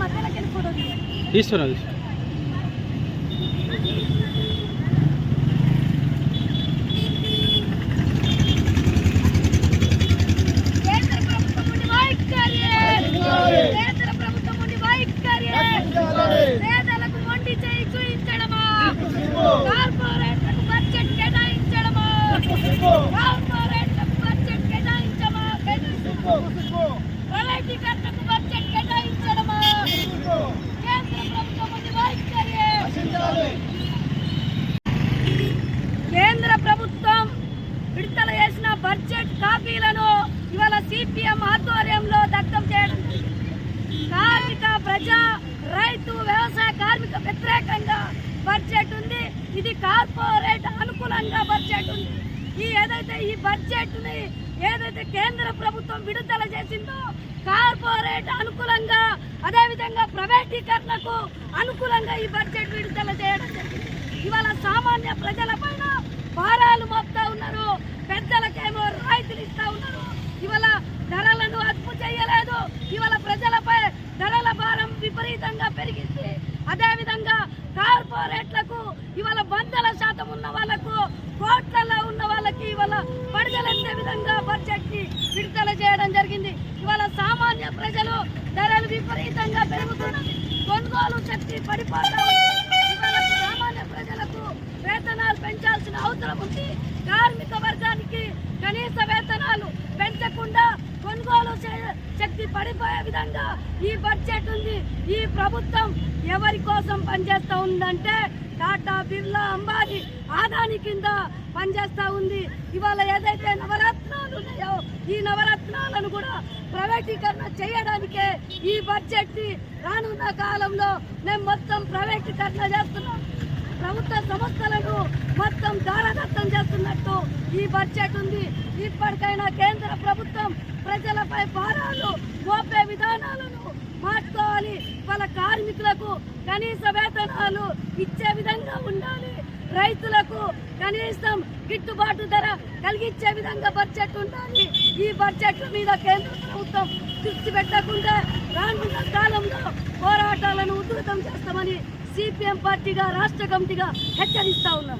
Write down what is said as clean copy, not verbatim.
మధ్యలోకి ఫోటో తీస్తున్నది. పేదలకు మొండి చేయి చూయించడమా, కార్పొరేట్లకు బడ్జెట్ కేటాయించడమా, కార్పొరేట్లకు బడ్జెట్ కేటాయించమా, ప్రైవేటీకరణకు బడ్జెట్ కేటాయించడమా, కేంద్ర ప్రభుత్వం ముందు వైఖరి. కేంద్ర ప్రభుత్వం విడుదల చేసిన బడ్జెట్ కాపీలను ఇవాళ సిపిఎం ఆధ్వర్యంలో దగ్ధం చేయడం, కార్మిక ప్రజా రైతు వ్యవసాయ కార్మిక వ్యతిరేకంగా బడ్జెట్ ఉంది. ఇది కార్పొరేట్ అనుకూలంగా బడ్జెట్ ఉంది. ఈ బడ్జెట్ ని ఏదైతే కేంద్ర ప్రభుత్వం విడుదల చేసిందో కార్పొరేట్ అనుకూలంగా, అదేవిధంగా ప్రైవేటీకరణకు అనుకూలంగా ఈ బడ్జెట్ విడుదల చేయడం జరిగింది. ఇవాళ సామాన్య ప్రజల పైన భారాలు మోపుతా ఉన్నారు, పెద్దలకేమో రాయితీలు ఇస్తా ఉన్నారు. ఇవాళ ధరలను అదుపు చేయలేదు. ఇవాళ ప్రజలపై ధరల భారం విపరీతంగా పెరిగింది. అదేవిధంగా కార్పొరేట్లకు ఇవాళ 100% ఉన్న వాళ్ళకు, కోట్లలో ఉన్న వాళ్ళకి ఇవాళ పడగలెత్తే విధంగా బడ్జెట్ ని విడుదల చేయడం జరిగింది. ఇవాళ సామాన్య ప్రజలు ధరలు విపరీతంగా పెరుగుతున్నది, కొనుగోలు శక్తి పడిపోతా ఉంది. ఇవాళ సామాన్య ప్రజలకు వేతనాలు పెంచాల్సిన అవసరం ఉంది. కార్మిక వర్గానికి కనీస వేతనాలు పెంచకుండా కొనుగోలు శక్తి పడిపోయే విధంగా ఈ బడ్జెట్ ఉంది. ఈ ప్రభుత్వం ఎవరి కోసం పనిచేస్తూ ఉందంటే టాటా, బిర్లా, అంబానీ, ఆదాని కింద పనిచేస్తూ ఉంది. ఇవాళ ఏదైతే నవరత్నాలు ఉన్నాయో ఈ నవరత్నాలను కూడా ప్రైవేటీకరణ చేయడానికే ఈ బడ్జెట్ ని రానున్న కాలంలో మేము మొత్తం ప్రైవేటీకరణ చేస్తున్నాం. ప్రభుత్వ సంస్థలను మొత్తం దారదత్తం చేస్తున్నట్టు ఈ బడ్జెట్ ఉంది. ఇప్పటికైనా కేంద్ర ప్రభుత్వం ప్రజలపై భారాలు మోపే విధానాలను మార్చుకోవాలి. వాళ్ళ కార్మికులకు కనీస వేతనాలు ఇచ్చే విధంగా ఉండాలి. రైతులకు కనీసం గిట్టుబాటు ధర కలిగించే విధంగా బడ్జెట్ ఉండాలి. ఈ బడ్జెట్ మీద కేంద్ర ప్రభుత్వం దృష్టి పెట్టకుండా రానున్న కాలంలో పోరాటాలను ఉధృతం చేస్తామని సిపిఎం పార్టీగా, రాష్ట్ర కమిటీగా హెచ్చరిస్తా ఉన్నాం.